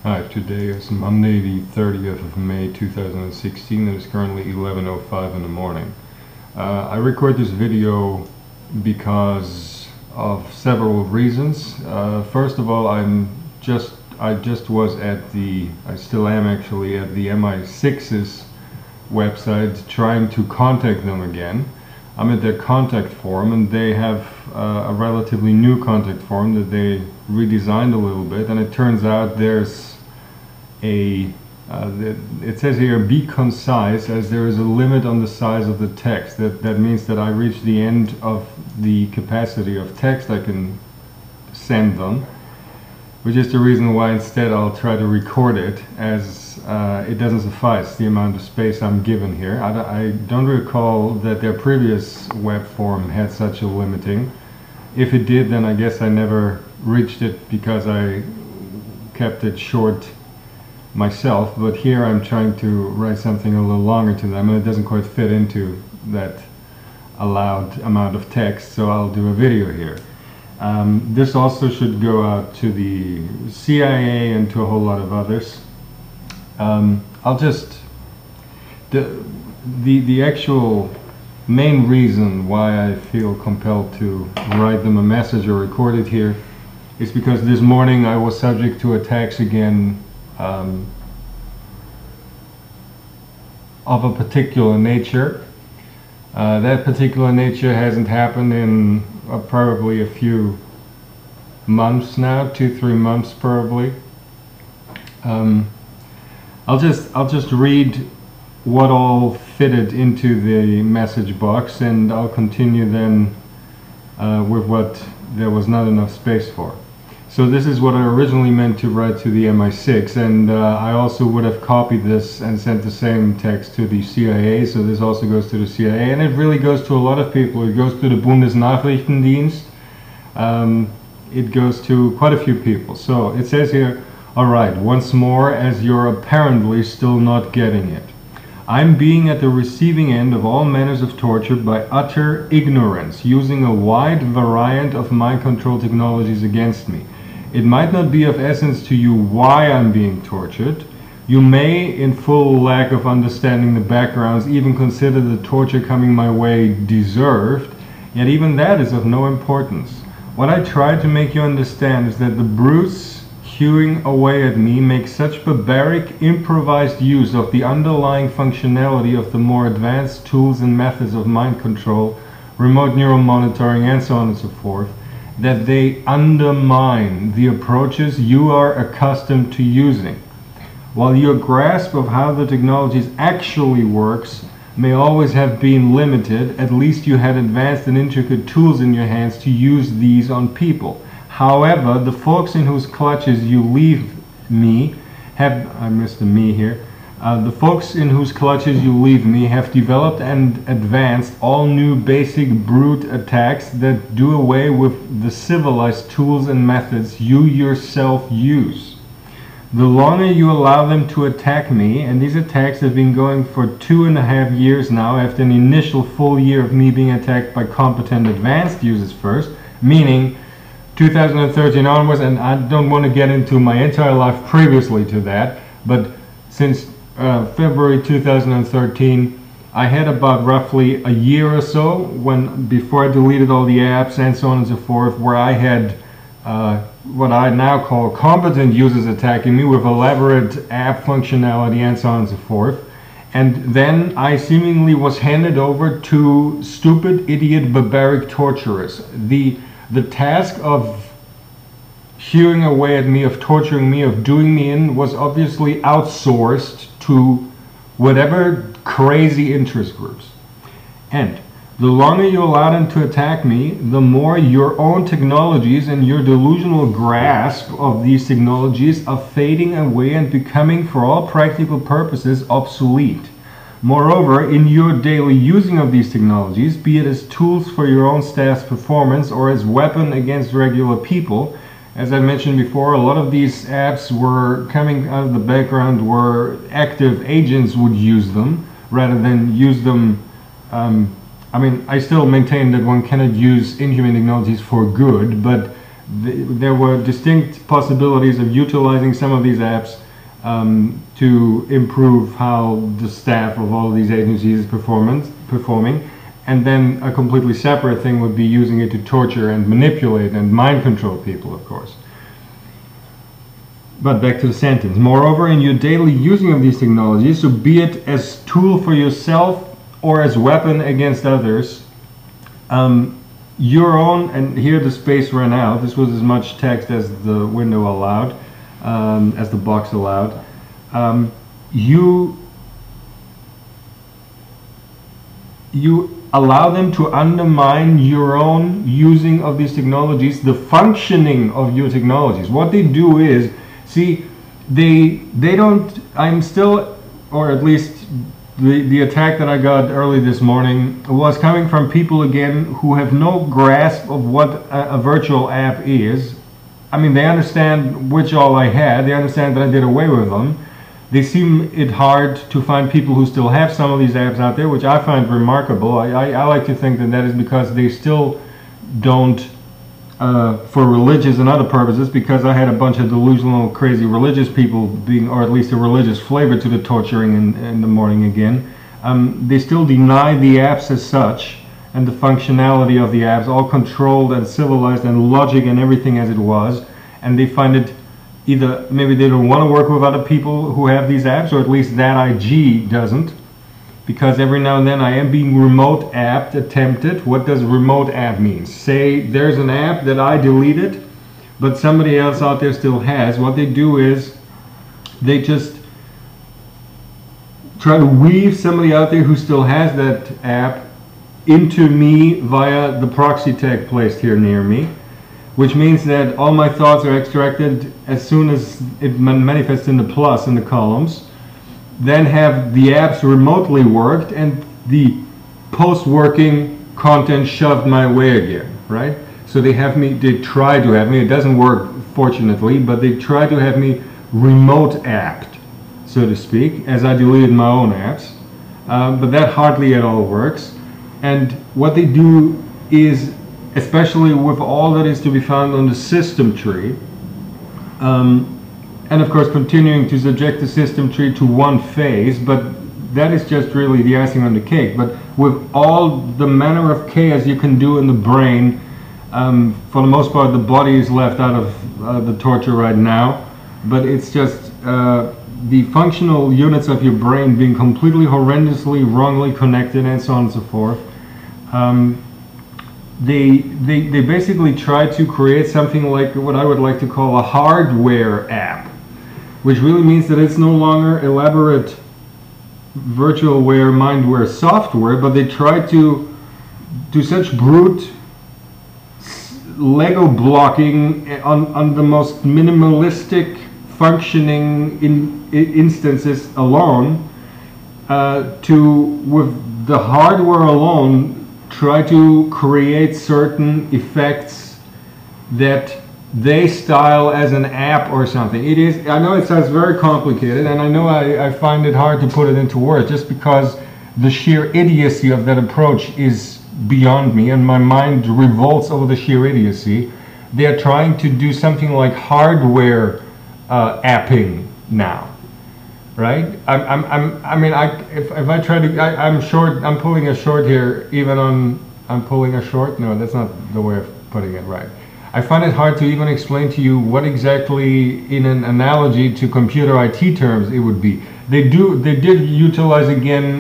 Hi, today is Monday the 30th of May 2016 and it's currently 11:05 in the morning. I record this video because of several reasons. First of all, I just was at I still am actually at the MI6's website trying to contact them again. I'm at their contact form and they have a relatively new contact form that they redesigned a little bit, and it turns out there's it says here, be concise, as there is a limit on the size of the text. That means that I reach the end of the capacity of text I can send them, which is the reason why instead I'll try to record it, as it doesn't suffice the amount of space I'm given here. I don't recall that their previous web form had such a limiting. If it did, then I guess I never reached it because I kept it short myself, but here I'm trying to write something a little longer to them and it doesn't quite fit into that allowed amount of text, so I'll do a video here. This also should go out to the CIA and to a whole lot of others. I'll just the actual main reason why I feel compelled to write them a message or record it here is because this morning I was subject to attacks again of a particular nature. That particular nature hasn't happened in probably a few months now, 2-3 months probably. I'll just read what all fitted into the message box, and I'll continue then with what there was not enough space for. So this is what I originally meant to write to the MI6, and I also would have copied this and sent the same text to the CIA, so this also goes to the CIA, and it really goes to a lot of people. It goes to the Bundesnachrichtendienst, it goes to quite a few people. So it says here, alright, once more, as you're apparently still not getting it. I'm being at the receiving end of all manners of torture by utter ignorance, using a wide variant of mind control technologies against me. It might not be of essence to you why I'm being tortured. You may, in full lack of understanding the backgrounds, even consider the torture coming my way deserved, yet even that is of no importance. What I try to make you understand is that the brutes hewing away at me make such barbaric, improvised use of the underlying functionality of the more advanced tools and methods of mind control, remote neural monitoring, and so on and so forth, that they undermine the approaches you are accustomed to using. While your grasp of how the technologies actually works may always have been limited, at least you had advanced and intricate tools in your hands to use these on people. However, the folks in whose clutches you leave me have, I missed the me here, the folks in whose clutches you leave me have developed and advanced all new basic brute attacks that do away with the civilized tools and methods you yourself use. The longer you allow them to attack me, and these attacks have been going for 2.5 years now after an initial full year of me being attacked by competent advanced users first, meaning 2013 onwards, and I don't want to get into my entire life previously to that, but since February 2013, I had about roughly a year or so before I deleted all the apps and so on and so forth, where I had what I now call competent users attacking me with elaborate app functionality and so on and so forth. And then I seemingly was handed over to stupid, idiot, barbaric torturers. The task of hewing away at me, of torturing me, of doing me in, was obviously outsourced to whatever crazy interest groups. And the longer you allow them to attack me, the more your own technologies and your delusional grasp of these technologies are fading away and becoming, for all practical purposes, obsolete. Moreover, in your daily using of these technologies, be it as tools for your own staff's performance or as weapon against regular people, as I mentioned before, a lot of these apps were coming out of the background where active agents would use them rather than use them. I mean, I still maintain that one cannot use inhuman technologies for good, but There were distinct possibilities of utilizing some of these apps to improve how the staff of all of these agencies is performing. And then a completely separate thing would be using it to torture and manipulate and mind control people, of course. But back to the sentence. Moreover, in your daily using of these technologies, so be it as tool for yourself or as weapon against others, your own, and here the space ran out, this was as much text as the window allowed, as the box allowed, you allow them to undermine your own using of these technologies, the functioning of your technologies. What they do is, see, they don't, I'm still, or at least the attack that I got early this morning was coming from people again who have no grasp of what a virtual app is. I mean, they understand which all I had, they understand that I did away with them. They seem it hard to find people who still have some of these apps out there, which I find remarkable. I like to think that that is because they still don't, for religious and other purposes, because I had a bunch of delusional, crazy religious people being, or at least a religious flavor to the torturing in the morning again. They still deny the apps as such, and the functionality of the apps, all controlled and civilized and logic and everything as it was, and they find it either, maybe they don't want to work with other people who have these apps, or at least that IG doesn't, because every now and then I am being remote apped, attempted. What does remote app mean? Say there's an app that I deleted, but somebody else out there still has. What they do is they just try to weave somebody out there who still has that app into me via the proxy tag placed here near me, which means that all my thoughts are extracted as soon as it manifests in the plus in the columns, then have the apps remotely worked and the post-working content shoved my way again, right? So they have me, they try to have me, it doesn't work fortunately, but they try to have me remote apped, so to speak, as I deleted my own apps, but that hardly at all works. And what they do is, especially with all that is to be found on the system tree, and of course continuing to subject the system tree to one phase, but that is just really the icing on the cake. But with all the manner of chaos you can do in the brain, for the most part the body is left out of the torture right now, but it's just the functional units of your brain being completely horrendously wrongly connected and so on and so forth. They basically try to create something like what I would like to call a hardware app, which really means that it's no longer elaborate virtualware, mindware software, but they try to do such brute Lego blocking on the most minimalistic functioning instances alone, to, with the hardware alone, try to create certain effects that they style as an app or something. It is, I know it sounds very complicated, and I know I find it hard to put it into words just because the sheer idiocy of that approach is beyond me, and my mind revolts over the sheer idiocy. They are trying to do something like hardware apping now, right? I mean, if I try to, I'm short. I'm pulling a short here. Even on, I'm pulling a short. No, that's not the way of putting it right. I find it hard to even explain to you what exactly, in an analogy to computer IT terms, it would be. They did utilize again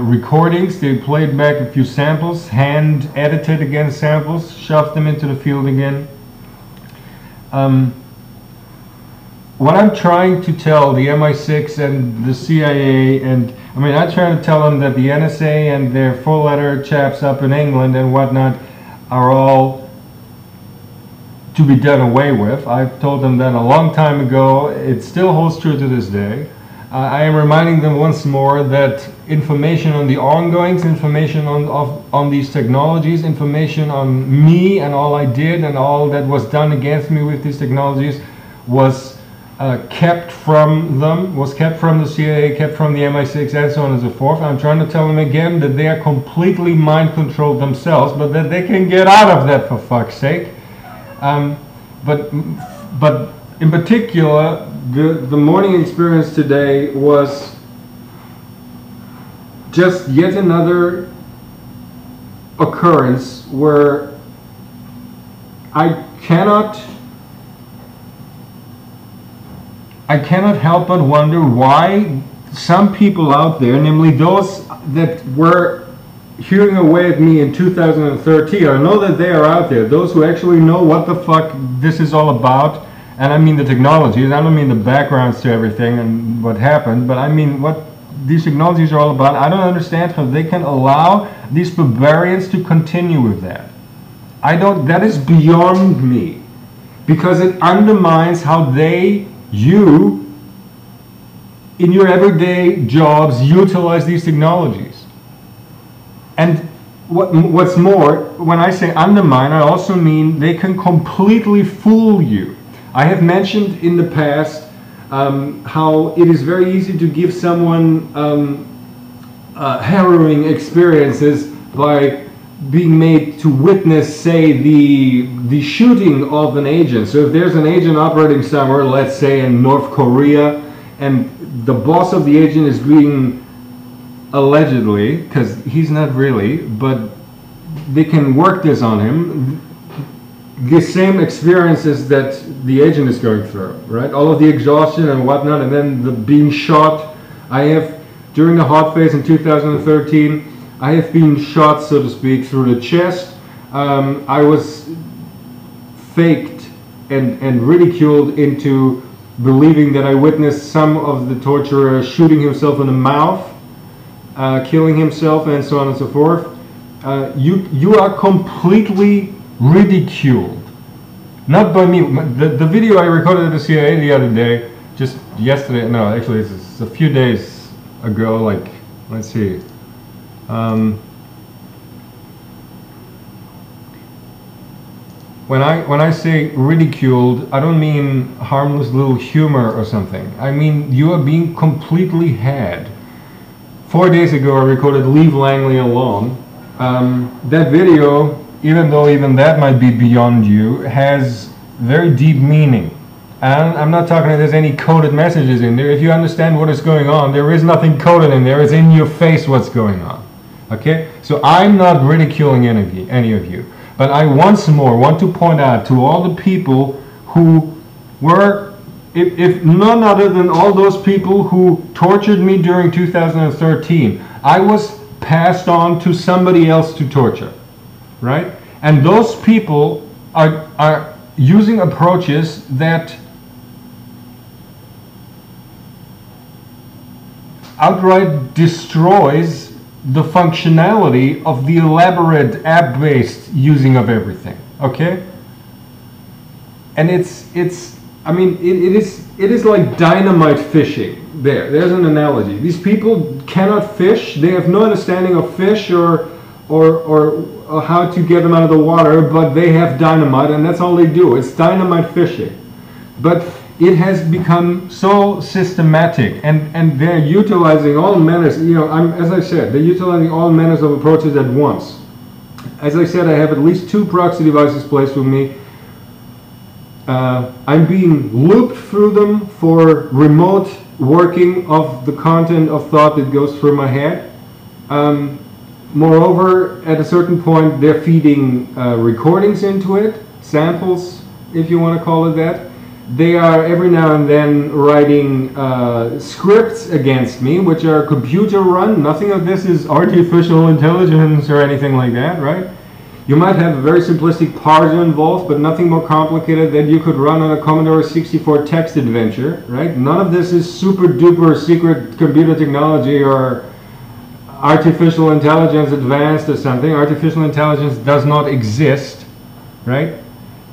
recordings. They played back a few samples, hand edited again samples, shoved them into the field again. What I'm trying to tell the MI6 and the CIA, and I mean, I try to tell them that the NSA and their four-letter chaps up in England and whatnot are all to be done away with. I've told them that a long time ago. It still holds true to this day. I am reminding them once more that information on the ongoings, information on these technologies, information on me and all I did and all that was done against me with these technologies was kept from them, was kept from the CIA, kept from the MI6, and so on and so forth. I'm trying to tell them again that they are completely mind controlled themselves, but that they can get out of that, for fuck's sake. but in particular, the morning experience today was just yet another occurrence where I cannot help but wonder why some people out there, namely those that were hewing away at me in 2013, I know that they are out there, those who actually know what the fuck this is all about, and I mean the technologies, I don't mean the backgrounds to everything and what happened, but I mean what these technologies are all about. I don't understand how they can allow these barbarians to continue with that. That is beyond me, because it undermines how you in your everyday jobs utilize these technologies. And what's more, when I say undermine, I also mean they can completely fool you. I have mentioned in the past how it is very easy to give someone harrowing experiences by being made to witness, say, the shooting of an agent. So if there's an agent operating somewhere, let's say in North Korea, and the boss of the agent is being allegedly, because he's not really, but they can work this on him, the same experiences that the agent is going through, right? All of the exhaustion and whatnot, and then the being shot. I have, during the hot phase in 2013, I have been shot, so to speak, through the chest. I was faked and ridiculed into believing that I witnessed some of the torturer shooting himself in the mouth, killing himself, and so on and so forth. You are completely ridiculed. Not by me. The video I recorded at the CIA the other day, just yesterday, no, actually it's a few days ago, like, let's see. When I say ridiculed, I don't mean harmless little humor or something. I mean you are being completely had. 4 days ago I recorded Leave Langley Alone. That video, even though even that might be beyond you, has very deep meaning. And I'm not talking that there's any coded messages in there. If you understand what is going on, there is nothing coded in there. It's in your face what's going on. Okay? So I'm not ridiculing any of you. But I once more want to point out to all the people who were, if none other than all those people who tortured me during 2013, I was passed on to somebody else to torture, right? And those people are using approaches that outright destroys the functionality of the elaborate app-based using of everything, okay? And I mean, it is like dynamite fishing. There's an analogy. These people cannot fish. They have no understanding of fish or how to get them out of the water, but they have dynamite, and that's all they do. It's dynamite fishing. But it has become so systematic, and they're utilizing all manners, as I said, they're utilizing all manners of approaches at once. As I said, I have at least 2 proxy devices placed with me. I'm being looped through them for remote working of the content of thought that goes through my head. Moreover, at a certain point, they're feeding recordings into it, samples, if you want to call it that. They are every now and then writing scripts against me, which are computer run. Nothing of this is artificial intelligence or anything like that, right? You might have a very simplistic parser involved, but nothing more complicated than you could run on a Commodore 64 text adventure, right? None of this is super duper secret computer technology or artificial intelligence advanced or something. Artificial intelligence does not exist, right?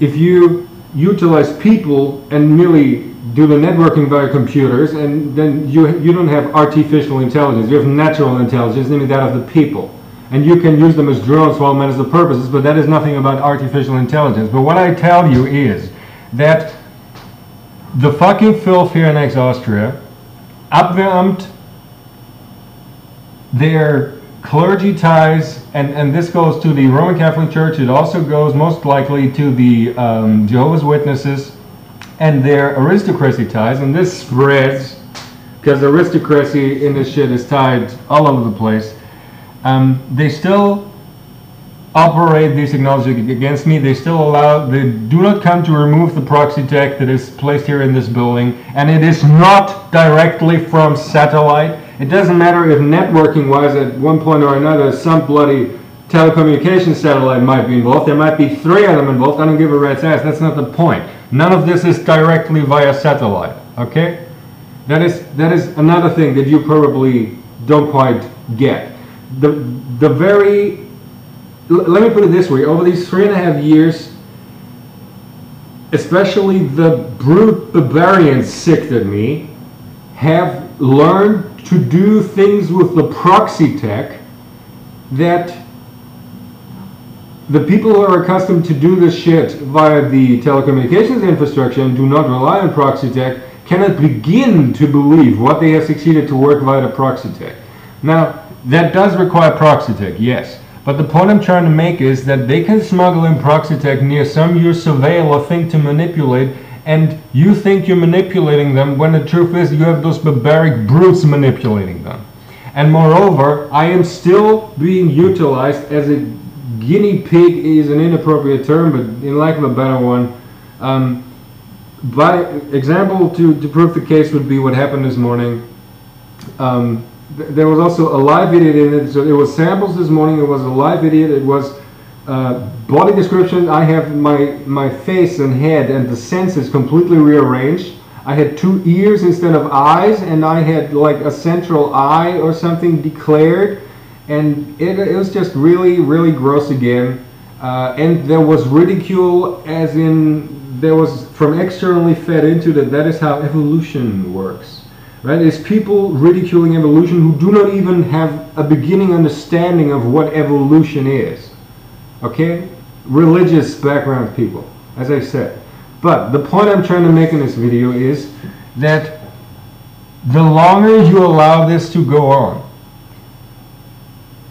If you utilize people and merely do the networking via computers, and then you don't have artificial intelligence, you have natural intelligence, namely that of the people. And you can use them as drones for all manners of purposes, but that is nothing about artificial intelligence. But what I tell you is that the fucking filth here in ex-Austria Abwehramt their clergy ties and this goes to the Roman Catholic Church. It also goes most likely to the Jehovah's Witnesses and their aristocracy ties, and this spreads because aristocracy in this shit is tied all over the place. They still operate these technologies against me. They do not come to remove the proxy tech that is placed here in this building, and it is not directly from satellite. It doesn't matter if networking wise at one point or another some bloody telecommunications satellite might be involved. There might be 3 of them involved. I don't give a rat's ass. That's not the point. None of this is directly via satellite. Okay? That is another thing that you probably don't quite get. Let me put it this way, over these 3.5 years, especially the brute barbarians sicked at me have learned to do things with the proxy tech that the people who are accustomed to do this shit via the telecommunications infrastructure and do not rely on proxy tech cannot begin to believe what they have succeeded to work via the proxy tech. Now, that does require proxy tech, yes. But the point I'm trying to make is that they can smuggle in proxy tech near some you surveil or think to manipulate, and you think you're manipulating them when the truth is you have those barbaric brutes manipulating them. And moreover, I am still being utilized as a guinea pig is an inappropriate term, but in lack of a better one. By example, to prove the case would be what happened this morning. There was also a live idiot in it, so it was samples this morning. It was a live idiot. It was body description. I have my face and head and the senses completely rearranged. I had 2 ears instead of eyes, and I had like a central eye or something declared, and it was just really, really gross again. And there was ridicule, as in there was from externally fed into that is how evolution works. Right? It's people ridiculing evolution who do not even have a beginning understanding of what evolution is. Okay? Religious background people, as I said. But the point I'm trying to make in this video is that the longer you allow this to go on,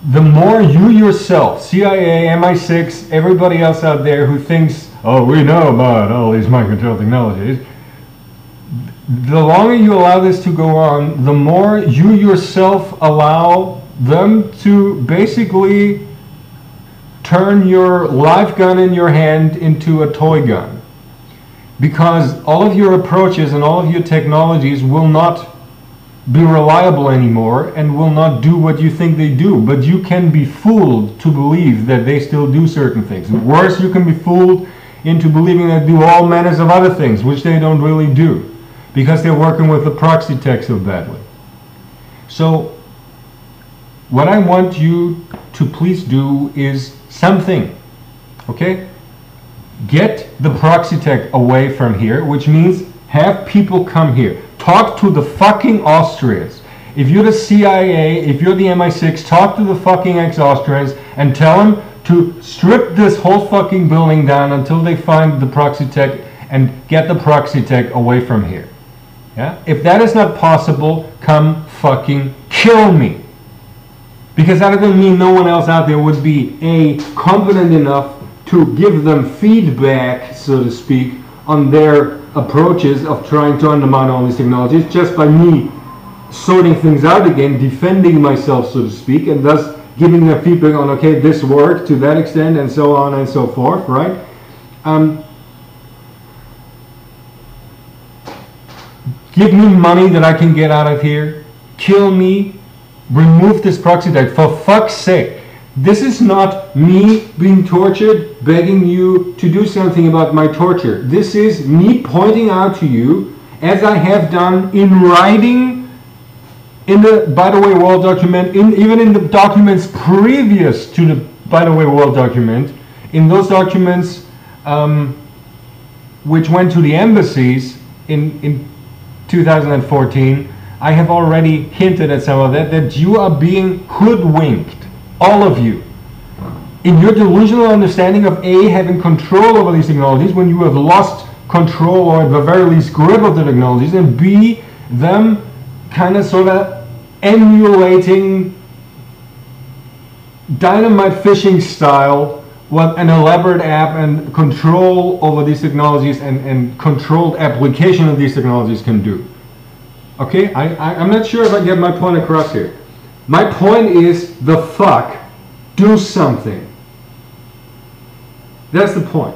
the more you yourself, CIA, MI6, everybody else out there who thinks, oh, we know about all these mind control technologies, the longer you allow this to go on, the more you yourself allow them to basically turn your live gun in your hand into a toy gun. Because all of your approaches and all of your technologies will not be reliable anymore and will not do what you think they do. But you can be fooled to believe that they still do certain things. Worse, you can be fooled into believing that they do all manners of other things, which they don't really do, because they're working with the proxy tech so badly. So what I want you to please do is something, okay? Get the proxy tech away from here, which means have people come here. Talk to the fucking Austrians. If you're the CIA, if you're the MI6, talk to the fucking ex-Austrians and tell them to strip this whole fucking building down until they find the proxy tech and get the proxy tech away from here. Yeah? If that is not possible, come fucking kill me. Because that doesn't mean no one else out there would be competent enough to give them feedback, so to speak, on their approaches of trying to undermine all these technologies, just by me sorting things out again, defending myself, so to speak, and thus giving them feedback on, okay, this worked to that extent, and so on and so forth, right? Give me money that I can get out of here. Kill me. Remove this proxy tech. For fuck's sake. This is not me being tortured, begging you to do something about my torture. This is me pointing out to you, as I have done in writing in the By the Way World document, even in the documents previous to the By the Way World document, in those documents which went to the embassies in 2014, I have already hinted at some of that you are being hoodwinked, all of you, in your delusional understanding of A, having control over these technologies when you have lost control or at the very least grip of the technologies, and B, them kind of sort of emulating dynamite phishing style, what an elaborate app and control over these technologies and controlled application of these technologies can do. Okay, I'm not sure if I get my point across here. My point is, the fuck, do something. That's the point.